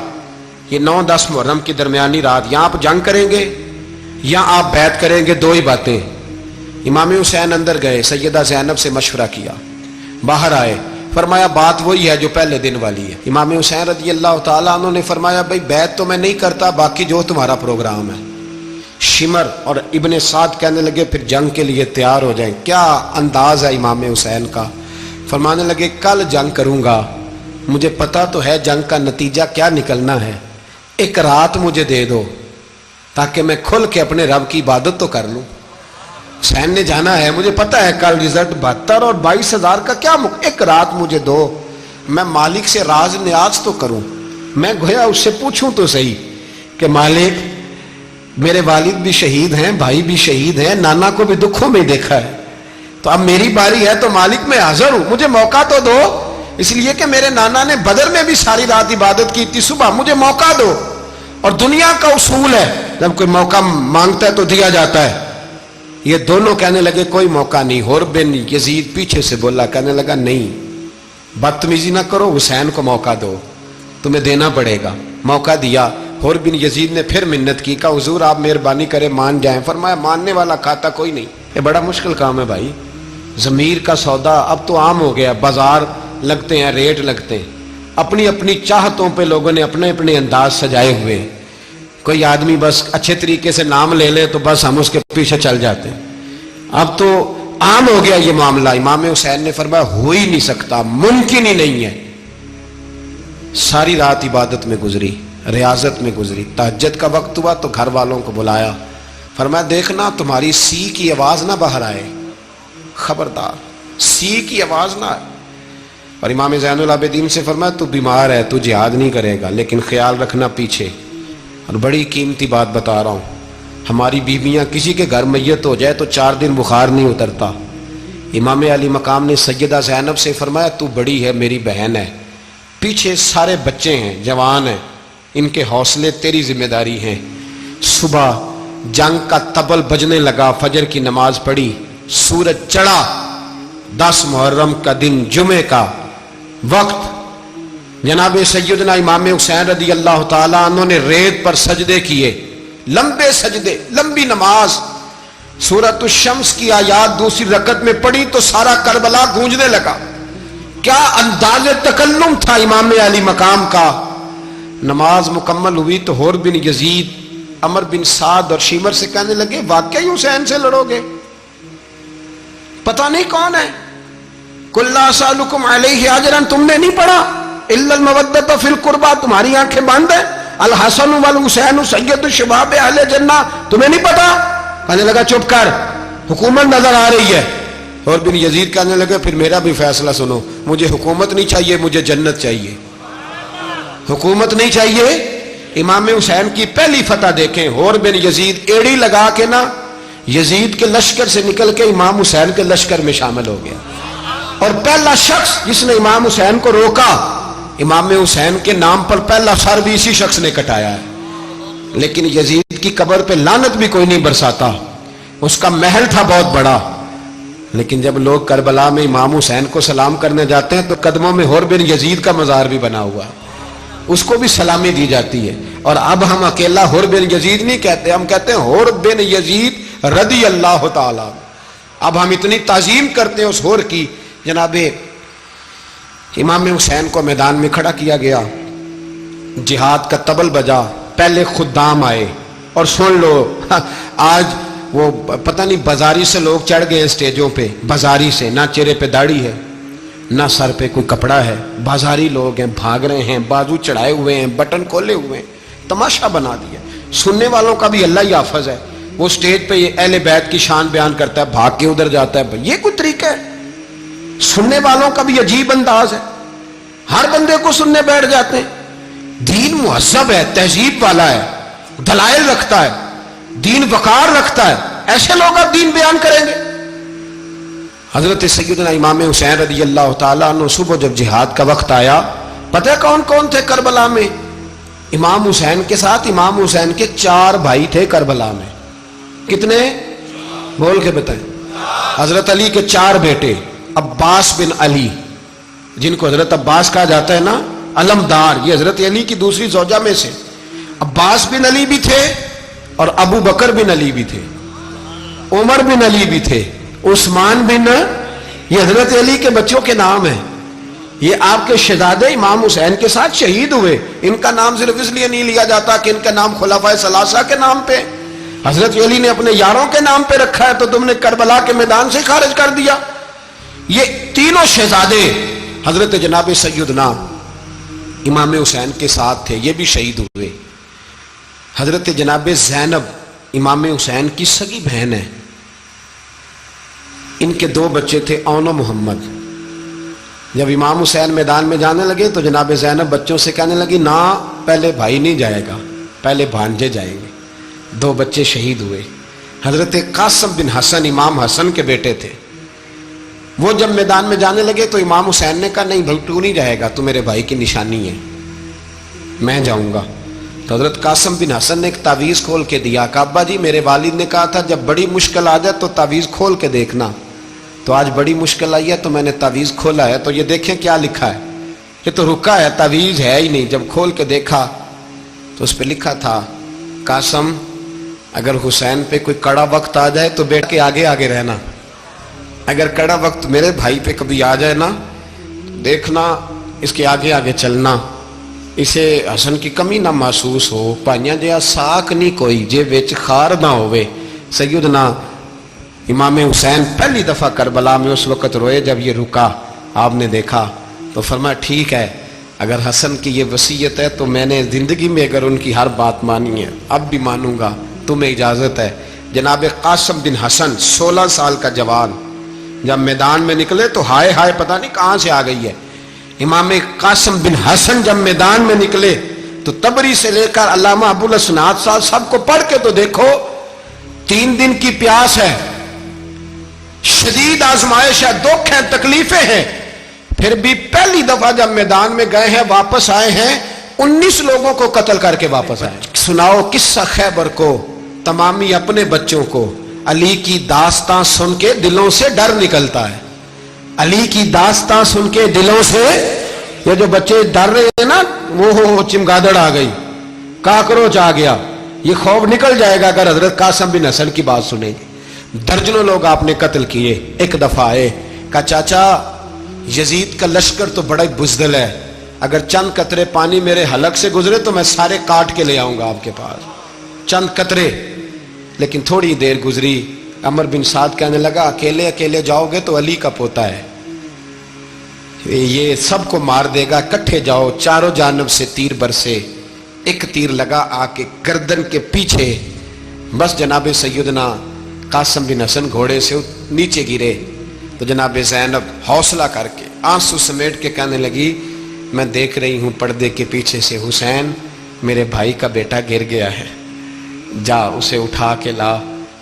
Speaker 1: یہ 9-10 محرم کی درمیانی رات, یہاں آپ جنگ کریں گے یا آپ بیعت کریں گے, 2 ہی باتیں. امام حسین اندر گئے, سیدہ زینب سے مشورہ کیا, باہر آئے, فرمایا بات وہی ہے جو پہلے دن والی ہے. امام حسین رضی اللہ تعالیٰ عنہ نے فرمایا بھائی بیعت تو میں نہیں کرتا, باقی جو تمہارا پروگرام ہے. شمر اور ابن سعد کہنے لگے پھر جنگ کے لیے تیار ہو جائیں. کیا انداز ہے امام حسین کا, فرمانے لگے کل جنگ کروں گا, مجھے پتا تو ہے جنگ کا نتیجہ کیا نکلنا ہے, 1 رات مجھے دے دو تاکہ میں کھل کے اپنے رب کی عبادت تو کر لوں. حسین نے جانا ہے, مجھے پتا ہے کل رزلٹ 72 اور 22,000 کا کیا 1 رات مجھے دو, میں مالک سے راز نیاز تو کروں. میں گویا اس سے پوچھوں تو صحیح کہ مالک میرے والد بھی شہید ہیں, بھائی بھی شہید ہیں, نانا کو بھی دکھوں میں دیکھا ہے, تو اب میری باری ہے تو مالک میں حاضر ہوں, مجھے موقع تو دو. اس لیے کہ میرے نانا نے بدر میں بھی ساری رات عبادت کی تھی, صبح مجھے موقع دو. اور دنیا کا اصول ہے جب کوئی موقع مانگتا ہے تو دیا جاتا ہے. یہ دونوں کہنے لگے کوئی موقع نہیں. حور بن یزید پیچھے سے بولا, کہنے لگا نہیں بدتمیزی نہ کرو, حسین کو موقع دو, تمہیں دینا پڑے گا. موقع دیا. حور بن یزید نے پھر منت کی, کہا حضور آپ مہربانی کریں مان جائیں. فرمایا ماننے والا کھاتا کوئی نہیں. یہ بڑا مشکل کام ہے بھائی, ضمیر کا سودا اب تو عام ہو گیا, بازار لگتے ہیں, ریٹ لگتے ہیں, اپنی اپنی چاہتوں پہ لوگوں نے اپنے اپنے انداز سجائے ہوئے. کوئی آدمی بس اچھے طریقے سے نام لے لے تو بس ہم اس کے پیچھے چل جاتے ہیں. اب تو عام ہو گیا یہ معاملہ. امام حسین نے فرمایا ہو ہی نہیں سکتا, ممکن ہی نہیں ہے. ساری رات عبادت میں گزری, ریاضت میں گزری. تہجد کا وقت ہوا تو گھر والوں کو بلایا, فرمایا دیکھنا تمہاری سی کی آواز نہ باہر آئے, خبردار سی کی آواز نہ آئے. اور امام زین العابدین سے فرمایا تو بیمار ہے, تو جہاد نہیں کرے گا, لیکن خیال رکھنا پیچھے. اور بڑی قیمتی بات بتا رہا ہوں, ہماری بیویاں کسی کے گھر میت ہو جائے تو 4 دن بخار نہیں اترتا, امام علی مقام نے سیدہ زینب سے فرمایا تو بڑی ہے، میری بہن ہے، پیچھے سارے بچے ہیں، جوان ہیں، ان کے حوصلے تیری ذمہ داری ہیں۔ صبح جنگ کا طبل بجنے لگا، فجر کی نماز پڑھی، سورج چڑھا، 10 محرم کا دن، جمعے کا وقت، جناب سیدنا امام حسین رضی اللہ تعالیٰ عنہ نے ریت پر سجدے کیے، لمبے سجدے، لمبی نماز، سورۃ الشمس کی آیات دوسری رکعت میں پڑھی تو سارا کربلا گونجنے لگا۔ کیا انداز تکلم تھا امام علی مقام کا۔ نماز مکمل ہوئی تو حور بن یزید، عمر بن سعد اور شیمر سے کہنے لگے واقعی حسین سے لڑو گے؟ پتہ نہیں کون ہے۔ قل لا اسألکم علیہ اجرا، تم نے نہیں پڑھا؟ الا المودۃ فی القربى، تمہاری آنکھیں بند ہیں۔ الحسن والحسین سید الشباب اہل جنہ، تمہیں نہیں پتا؟ کہنے لگا چپ کر، حکومت نظر آ رہی ہے۔ اور بن یزید کہنے لگے پھر میرا بھی فیصلہ سنو، مجھے حکومت نہیں چاہیے، مجھے جنت چاہیے۔ حکومت نہیں چاہیے۔ امام حسین کی پہلی فتح دیکھیں، اور بن یزید ایڑی لگا کے نا یزید کے لشکر سے نکل کے امام حسین کے لشکر میں شامل ہو گیا، اور پہلا شخص جس نے امام حسین کو روکا، امام حسین کے نام پر پہلا سر بھی اسی شخص نے کٹایا ہے۔ لیکن یزید کی قبر پہ لعنت بھی کوئی نہیں برساتا، اس کا محل تھا بہت بڑا، لیکن جب لوگ کربلا میں امام حسین کو سلام کرنے جاتے ہیں تو قدموں میں حور بن یزید کا مزار بھی بنا ہوا، اس کو بھی سلامی دی جاتی ہے۔ اور اب ہم اکیلا حور بن یزید نہیں کہتے، ہم کہتے ہیں حور بن یزید رضی اللہ تعالی۔ اب ہم اتنی تعظیم کرتے ہیں اس حور کی۔ جناب امام حسین کو میدان میں کھڑا کیا گیا، جہاد کا طبل بجا، پہلے خدام آئے، اور سن لو آج وہ پتہ نہیں بازاری سے لوگ چڑھ گئے اسٹیجوں پہ، بازاری سے، نہ چہرے پہ داڑھی ہے نہ سر پہ کوئی کپڑا ہے، بازاری لوگ ہیں، بھاگ رہے ہیں، بازو چڑھائے ہوئے ہیں، بٹن کھولے ہوئے ہیں، تماشا بنا دیا۔ سننے والوں کا بھی اللہ ہی حافظ ہے، وہ اسٹیج پہ یہ اہل بیت کی شان بیان کرتا ہے، بھاگ کے ادھر جاتا ہے، یہ کوئی طریقہ ہے؟ سننے والوں کا بھی عجیب انداز ہے، ہر بندے کو سننے بیٹھ جاتے ہیں۔ دین مہذب ہے، تہذیب والا ہے، دلائل رکھتا ہے، دین وقار رکھتا ہے، ایسے لوگ اب دین بیان کریں گے؟ حضرت سیدنا امام حسین رضی اللہ تعالیٰ عنہ صبح جب جہاد کا وقت آیا، پتہ کون کون تھے کربلا میں؟ امام حسین کے ساتھ امام حسین کے 4 بھائی تھے کربلا میں۔ کتنے؟ بول کے بتائیں۔ حضرت علی کے 4 بیٹے، عباس بن علی، جن کو حضرت عباس کہا جاتا ہے نا، علمدار، یہ حضرت علی کی دوسری زوجہ میں سے۔ عباس بن علی بھی تھے اور ابو بکر بن علی بھی تھے، عمر بن علی بھی تھے، عثمان بن، یہ حضرت علی کے بچوں کے نام ہیں۔ یہ آپ کے شہزادے امام حسین کے ساتھ شہید ہوئے، ان کا نام صرف اس لیے نہیں لیا جاتا کہ ان کا نام خلفائے ثلاثہ کے نام پہ، حضرت علی نے اپنے یاروں کے نام پہ رکھا ہے تو تم نے کربلا کے میدان سے خارج کر دیا۔ یہ تینوں شہزادے حضرت جناب سیدنا امام حسین کے ساتھ تھے، یہ بھی شہید ہوئے۔ حضرت جناب زینب امام حسین کی سگی بہن ہے، ان کے 2 بچے تھے، اون و محمد۔ جب امام حسین میدان میں جانے لگے تو جناب زینب بچوں سے کہنے لگی نہ، پہلے بھائی نہیں جائے گا، پہلے بھانجے جائیں گے۔ 2 بچے شہید ہوئے۔ حضرت قاسم بن حسن امام حسن کے بیٹے تھے، وہ جب میدان میں جانے لگے تو امام حسین نے کہا نہیں بھائی تو نہیں جائے گا، تو میرے بھائی کی نشانی ہے، میں جاؤں گا۔ تو حضرت قاسم بن حسن نے ایک تعویذ کھول کے دیا کہ ابا جی میرے والد نے کہا تھا جب بڑی مشکل آ جائے تو تعویذ کھول کے دیکھنا، تو آج بڑی مشکل آئی ہے تو میں نے تعویذ کھولا ہے، تو یہ دیکھیں کیا لکھا ہے، یہ تو رکا ہے، تعویذ ہے ہی نہیں۔ جب کھول کے دیکھا تو اس پہ لکھا تھا قاسم اگر حسین پہ کوئی کڑا وقت آ جائے تو بیٹھ کے آگے آگے رہنا، اگر کڑا وقت میرے بھائی پہ کبھی آ جائے نا دیکھنا اس کے آگے آگے چلنا، اسے حسن کی کمی نہ محسوس ہو، پائیاں جہاں ساک نہیں کوئی جے وچ خار نہ ہوئے۔ سیدنا امام حسین پہلی دفعہ کربلا میں اس وقت روئے جب یہ رکا، آپ نے دیکھا تو فرمایا ٹھیک ہے، اگر حسن کی یہ وصیت ہے تو میں نے زندگی میں اگر ان کی ہر بات مانی ہے اب بھی مانوں گا، تمہیں اجازت ہے۔ جناب قاسم بن حسن 16 سال کا جوان جب میدان میں نکلے تو ہائے ہائے پتہ نہیں کہاں سے آ گئی ہے۔ امام قاسم بن حسن جب میدان میں نکلے تو تبری سے لے کر علامہ ابو الاسناد صاحب سب کو پڑھ کے تو دیکھو، 3 دن کی پیاس ہے، شدید آزمائش ہے، دکھ ہیں، تکلیفیں ہیں، پھر بھی پہلی دفعہ جب میدان میں گئے ہیں واپس آئے ہیں 19 لوگوں کو قتل کر کے واپس آئے۔ سناؤ قصہ خیبر کو، تمامی اپنے بچوں کو۔ علی کی داستان سن کے دلوں سے ڈر نکلتا ہے، علی کی داستان سن کے دلوں سے، یہ جو بچے ڈر رہے ہیں نا، وہ چمگادڑ آ گئی، کاکروچ آ گیا، یہ خوف نکل جائے گا اگر حضرت قاسم بن حسن کی بات سنیں گے۔ درجنوں لوگ آپ نے قتل کیے۔ ایک دفعہ آئے، کہا چاچا یزید کا لشکر تو بڑا بزدل ہے، اگر چند قطرے پانی میرے حلق سے گزرے تو میں سارے کاٹ کے لے آؤں گا آپ کے پاس، چند قطرے۔ لیکن تھوڑی دیر گزری، عمر بن سعد کہنے لگا اکیلے اکیلے جاؤ گے تو علی کا پوتا ہے، یہ سب کو مار دے گا، کٹھے جاؤ۔ چاروں جانب سے تیر برسے، ایک تیر لگا آ کے گردن کے پیچھے، بس جناب سیدنا قاسم بن حسن گھوڑے سے نیچے گرے تو جناب زینب حوصلہ کر کے آنسو سمیٹ کے کہنے لگی میں دیکھ رہی ہوں پردے کے پیچھے سے حسین میرے بھائی کا بیٹا گر گیا ہے، جا اسے اٹھا کے لا۔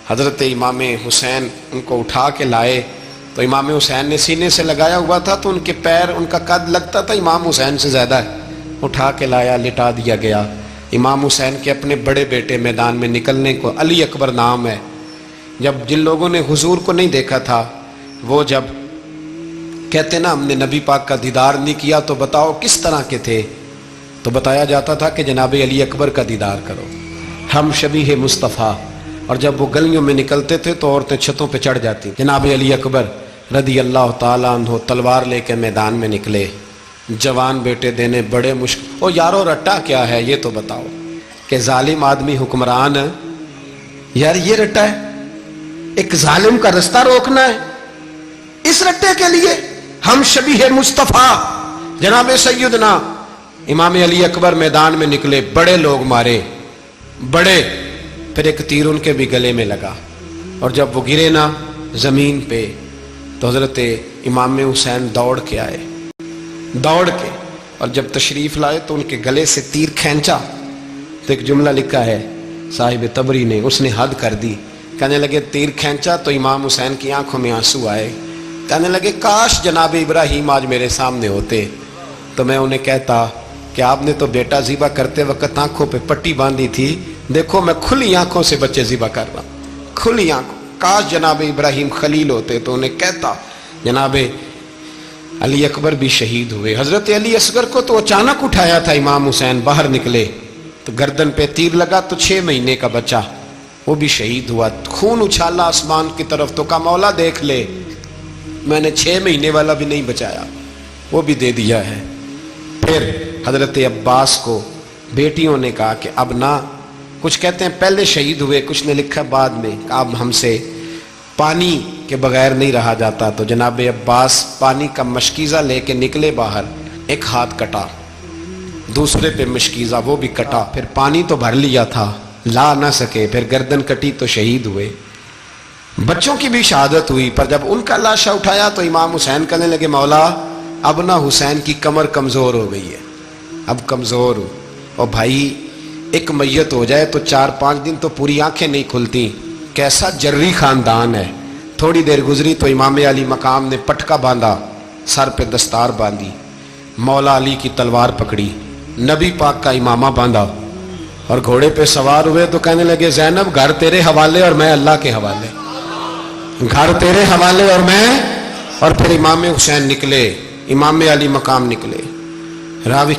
Speaker 1: حضرت امام حسین ان کو اٹھا کے لائے تو امام حسین نے سینے سے لگایا ہوا تھا تو ان کے پیر، ان کا قد لگتا تھا امام حسین سے زیادہ ہے، اٹھا کے لایا، لٹا دیا گیا۔ امام حسین کے اپنے بڑے بیٹے میدان میں نکلنے کو، علی اکبر نام ہے، جب جن لوگوں نے حضور کو نہیں دیکھا تھا وہ جب کہتے نا ہم نے نبی پاک کا دیدار نہیں کیا تو بتاؤ کس طرح کے تھے، تو بتایا جاتا تھا کہ جناب علی اکبر کا دیدار کرو، ہم شبیہ مصطفیٰ۔ اور جب وہ گلیوں میں نکلتے تھے تو عورتیں چھتوں پہ چڑھ جاتی۔ جناب علی اکبر رضی اللہ تعالیٰ عنہ تلوار لے کے میدان میں نکلے، جوان بیٹے دینے بڑے مشکل۔ او یارو رٹا کیا ہے یہ تو بتاؤ، کہ ظالم آدمی حکمران ہے یار، یہ رٹا ہے، ایک ظالم کا رستہ روکنا ہے، اس رٹے کے لیے ہم شبیہ مصطفیٰ۔ جناب سیدنا امام علی اکبر میدان میں نکلے، بڑے لوگ مارے، بڑے، پھر ایک تیر ان کے بھی گلے میں لگا، اور جب وہ گرے نا زمین پہ تو حضرت امام حسین دوڑ کے آئے، دوڑ کے، اور جب تشریف لائے تو ان کے گلے سے تیر کھینچا تو ایک جملہ لکھا ہے صاحب تبری نے، اس نے حد کر دی، کہنے لگے تیر کھینچا تو امام حسین کی آنکھوں میں آنسو آئے، کہنے لگے کاش جناب ابراہیم آج میرے سامنے ہوتے تو میں انہیں کہتا کہ آپ نے تو بیٹا ذبح کرتے وقت آنکھوں پہ پٹی باندھی تھی، دیکھو میں کھلی آنکھوں سے بچے ذبح کر رہا ہوں، کھلی آنکھوں، کاش جناب ابراہیم خلیل ہوتے تو انہیں کہتا۔ جناب علی اکبر بھی شہید ہوئے۔ حضرت علی اصغر کو تو اچانک اٹھایا تھا امام حسین، باہر نکلے تو گردن پہ تیر لگا تو 6 مہینے کا بچہ وہ بھی شہید ہوا، خون اچھالا آسمان کی طرف تو کہا مولا دیکھ لے میں نے 6 مہینے والا بھی نہیں بچایا، وہ بھی دے دیا ہے۔ پھر حضرت عباس کو بیٹیوں نے کہا کہ اب نہ، کچھ کہتے ہیں پہلے شہید ہوئے، کچھ نے لکھا بعد میں، کہ اب ہم سے پانی کے بغیر نہیں رہا جاتا، تو جناب عباس پانی کا مشکیزہ لے کے نکلے باہر، ایک ہاتھ کٹا، دوسرے پہ مشکیزہ وہ بھی کٹا، پھر پانی تو بھر لیا تھا لا نہ سکے، پھر گردن کٹی تو شہید ہوئے۔ بچوں کی بھی شہادت ہوئی، پر جب ان کا لاشا اٹھایا تو امام حسین کہنے لگے مولا اب نہ حسین کی کمر کمزور ہو گئی ہے، اب کمزور ہو، اور بھائی ایک میت ہو جائے تو 4-5 دن تو پوری آنکھیں نہیں کھلتی، کیسا جری خاندان ہے۔ تھوڑی دیر گزری تو امام علی مقام نے پٹکا باندھا، سر پہ دستار باندھی، مولا علی کی تلوار پکڑی، نبی پاک کا امامہ باندھا اور گھوڑے پہ سوار ہوئے تو کہنے لگے زینب گھر تیرے حوالے اور میں اللہ کے حوالے، گھر تیرے حوالے اور میں، اور پھر امام حسین نکلے، امام علی مقام نکلے۔ راوی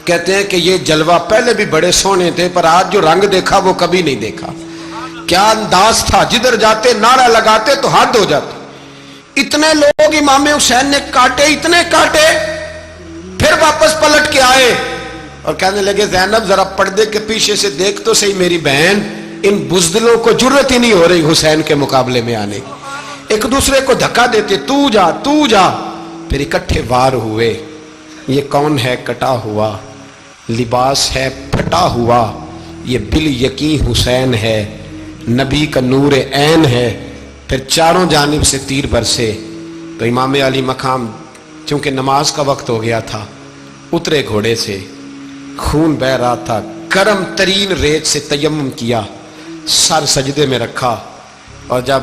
Speaker 1: کہتے ہیں کہ یہ جلوہ پہلے بھی بڑے سونے تھے پر آج جو رنگ دیکھا وہ کبھی نہیں دیکھا، کیا انداز تھا، جدھر جاتے نعرہ لگاتے تو حد ہو جاتی۔ اتنے لوگ امام حسین نے کاٹے، اتنے کاٹے، پھر واپس پلٹ کے آئے اور کہنے لگے زینب ذرا پردے کے پیچھے سے دیکھ تو صحیح میری بہن، ان بزدلوں کو جرت ہی نہیں ہو رہی حسین کے مقابلے میں آنے، ایک دوسرے کو دھکا دیتے، تو جا تو جا، پھر اکٹھے وار ہوئے۔ یہ کون ہے کٹا ہوا، لباس ہے پھٹا ہوا، یہ بال یقین حسین ہے، نبی کا نور عین ہے۔ پھر چاروں جانب سے تیر برسے تو امام علی مقام چونکہ نماز کا وقت ہو گیا تھا، اترے گھوڑے سے، خون بہ رہا تھا، گرم ترین ریت سے تیمم کیا، سر سجدے میں رکھا، اور جب